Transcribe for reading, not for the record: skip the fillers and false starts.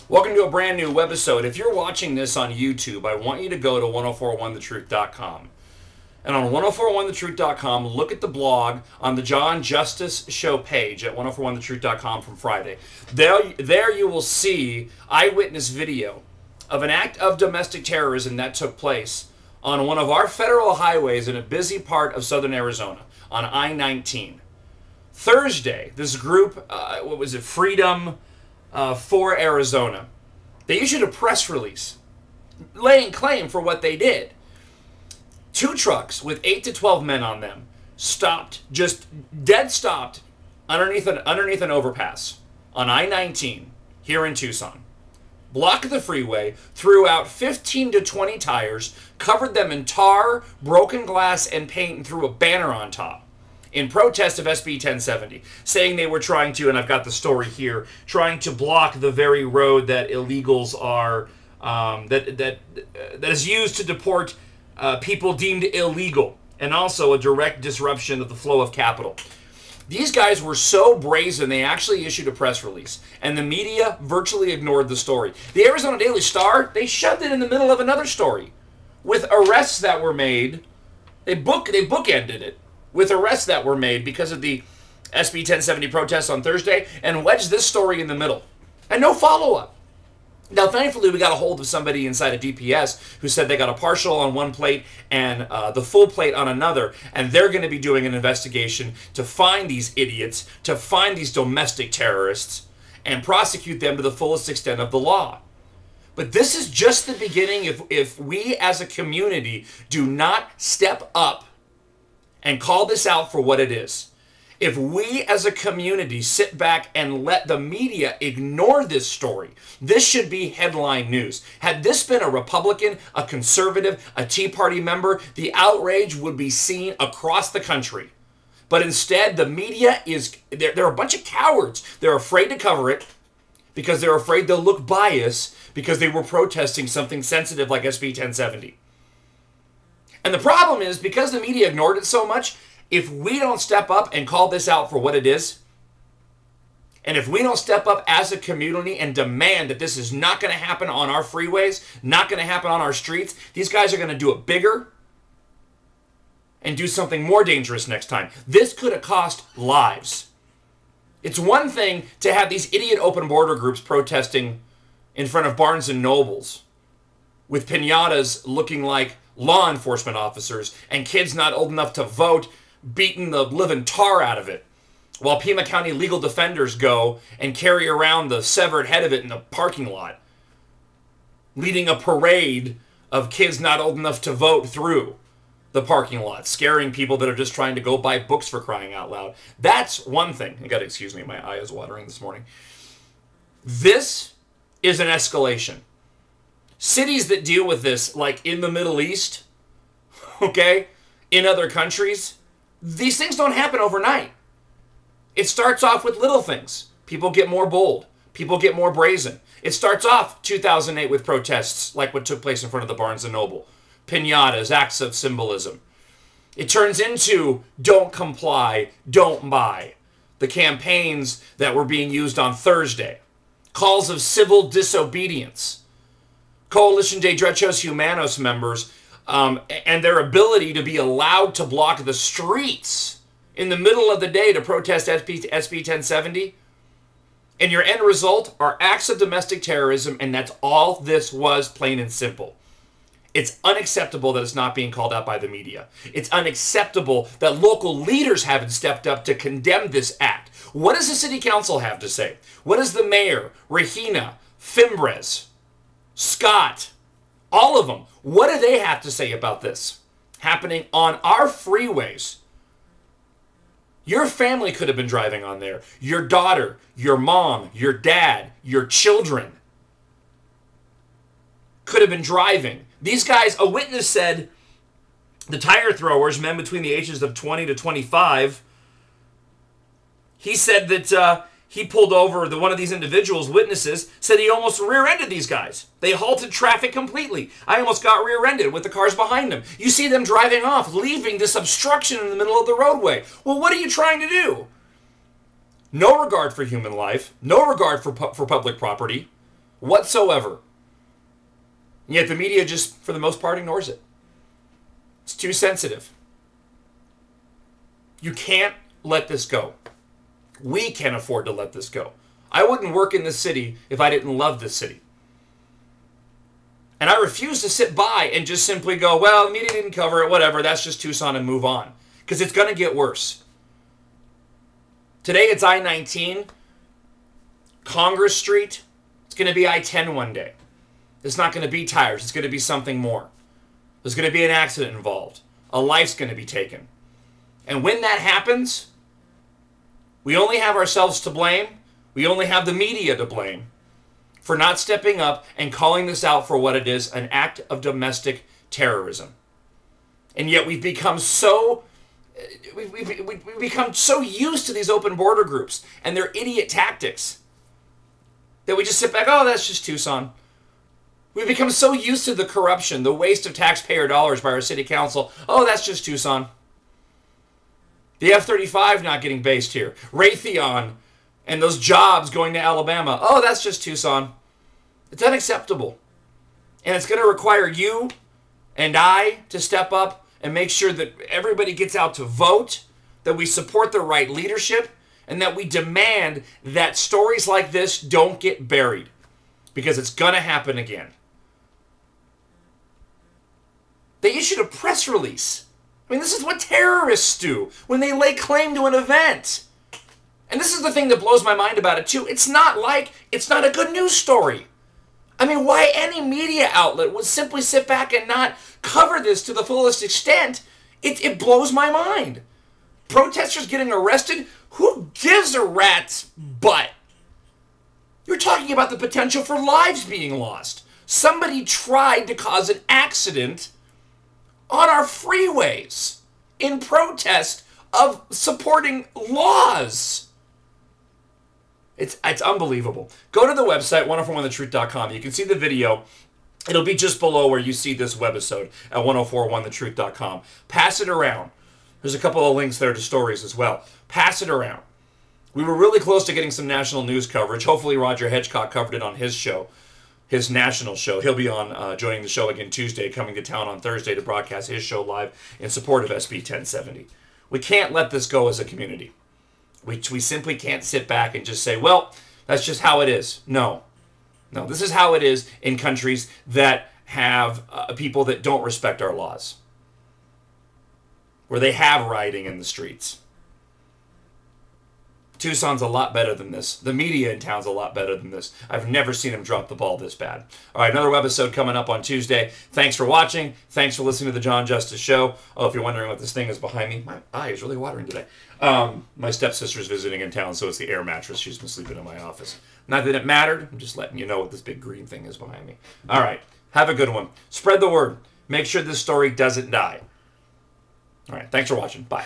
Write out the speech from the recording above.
Welcome to a brand new webisode. If you're watching this on YouTube, I want you to go to 1041thetruth.com. And on 1041thetruth.com, look at the blog on the John Justice Show page at 1041thetruth.com from Friday. There you will see eyewitness video of an act of domestic terrorism that took place on one of our federal highways in a busy part of southern Arizona on I-19. Thursday, this group, what was it, Freedom for Arizona, they issued a press release laying claim for what they did. 2 trucks with 8 to 12 men on them stopped, just dead stopped, underneath an overpass on I-19 here in Tucson. Blocked the freeway, threw out 15 to 20 tires, covered them in tar, broken glass, and paint, and threw a banner on top in protest of SB 1070, saying they were trying to, and I've got the story here, trying to block the very road that illegals are, that is used to deport people deemed illegal, and also a direct disruption of the flow of capital. These guys were so brazen, they actually issued a press release, and the media virtually ignored the story. The Arizona Daily Star, they shoved it in the middle of another story with arrests that were made. They bookended it with arrests that were made because of the SB 1070 protests on Thursday, and wedged this story in the middle. And no follow-up. Now, thankfully, we got a hold of somebody inside of DPS who said they got a partial on one plate and the full plate on another, and they're going to be doing an investigation to find these idiots, to find these domestic terrorists, and prosecute them to the fullest extent of the law. But this is just the beginning. If we as a community do not step up and call this out for what it is, if we as a community sit back and let the media ignore this story, this should be headline news. Had this been a Republican, a conservative, a Tea Party member, the outrage would be seen across the country. But instead, the media they're a bunch of cowards. They're afraid to cover it because they're afraid they'll look biased because they were protesting something sensitive like SB 1070. And the problem is, because the media ignored it so much, if we don't step up and call this out for what it is, and if we don't step up as a community and demand that this is not going to happen on our freeways, not going to happen on our streets, these guys are going to do it bigger and do something more dangerous next time. This could have cost lives. It's one thing to have these idiot open border groups protesting in front of Barnes and Nobles with piñatas looking like law enforcement officers and kids not old enough to vote beating the living tar out of it, while Pima County legal defenders go and carry around the severed head of it in the parking lot, leading a parade of kids not old enough to vote through the parking lot, scaring people that are just trying to go buy books, for crying out loud. That's one thing. You gotta excuse me, my eye is watering this morning. This is an escalation. Cities that deal with this, like in the Middle East, okay, in other countries, these things don't happen overnight. It starts off with little things. People get more bold. People get more brazen. It starts off 2008 with protests like what took place in front of the Barnes & Noble. Piñatas, acts of symbolism. It turns into don't comply, don't buy. The campaigns that were being used on Thursday. Calls of civil disobedience. Coalition de Derechos Humanos members and their ability to be allowed to block the streets in the middle of the day to protest SB 1070. And your end result are acts of domestic terrorism, and that's all this was, plain and simple. It's unacceptable that it's not being called out by the media. It's unacceptable that local leaders haven't stepped up to condemn this act. What does the city council have to say? What does the mayor, Regina, Fimbres, Scott, all of them, what do they have to say about this happening on our freeways? Your family could have been driving on there. Your daughter, your mom, your dad, your children could have been driving. These guys, a witness said, the tire throwers, men between the ages of 20 to 25, he said that he pulled over one of these individuals, witnesses, said he almost rear-ended these guys. They halted traffic completely. I almost got rear-ended with the cars behind them. You see them driving off, leaving this obstruction in the middle of the roadway. Well, what are you trying to do? No regard for human life. No regard for public property. whatsoever. And yet the media just, for the most part, ignores it. It's too sensitive. You can't let this go. We can't afford to let this go. I wouldn't work in this city if I didn't love this city. And I refuse to sit by and just simply go, well, the media didn't cover it, whatever, that's just Tucson, and move on. Because it's going to get worse. Today it's I-19, Congress Street. It's going to be I-10 one day. It's not going to be tires. It's going to be something more. There's going to be an accident involved. A life's going to be taken. And when that happens, we only have ourselves to blame. We only have the media to blame for not stepping up and calling this out for what it is, an act of domestic terrorism. And yet we've become so we've become so used to these open border groups and their idiot tactics that we just sit back, oh, that's just Tucson. We've become so used to the corruption, the waste of taxpayer dollars by our city council. Oh, that's just Tucson. The F-35 not getting based here. Raytheon and those jobs going to Alabama. Oh, that's just Tucson. It's unacceptable. And it's going to require you and I to step up and make sure that everybody gets out to vote, that we support the right leadership, and that we demand that stories like this don't get buried. Because it's going to happen again. They issued a press release. I mean, this is what terrorists do when they lay claim to an event. And this is the thing that blows my mind about it, too. It's not a good news story. I mean, why any media outlet would simply sit back and not cover this to the fullest extent, it blows my mind. Protesters getting arrested? Who gives a rat's butt? You're talking about the potential for lives being lost. Somebody tried to cause an accident on our freeways in protest of supporting laws. It's unbelievable. Go to the website, 1041thetruth.com. You can see the video. It'll be just below where you see this webisode at 1041thetruth.com. Pass it around. There's a couple of links there to stories as well. Pass it around. We were really close to getting some national news coverage. Hopefully Roger Hedgecock covered it on his show, his national show. He'll be on joining the show again Tuesday, coming to town on Thursday to broadcast his show live in support of SB 1070. We can't let this go as a community. We simply can't sit back and just say, well, that's just how it is. No. No, this is how it is in countries that have people that don't respect our laws, where they have rioting in the streets. Tucson's a lot better than this. The media in town's a lot better than this. I've never seen him drop the ball this bad. All right, another webisode coming up on Tuesday. Thanks for watching. Thanks for listening to The John Justice Show. Oh, if you're wondering what this thing is behind me, my eye is really watering today. My stepsister's visiting in town, so it's the air mattress. She's been sleeping in my office. Not that it mattered. I'm just letting you know what this big green thing is behind me. All right, have a good one. Spread the word. Make sure this story doesn't die. All right, thanks for watching. Bye.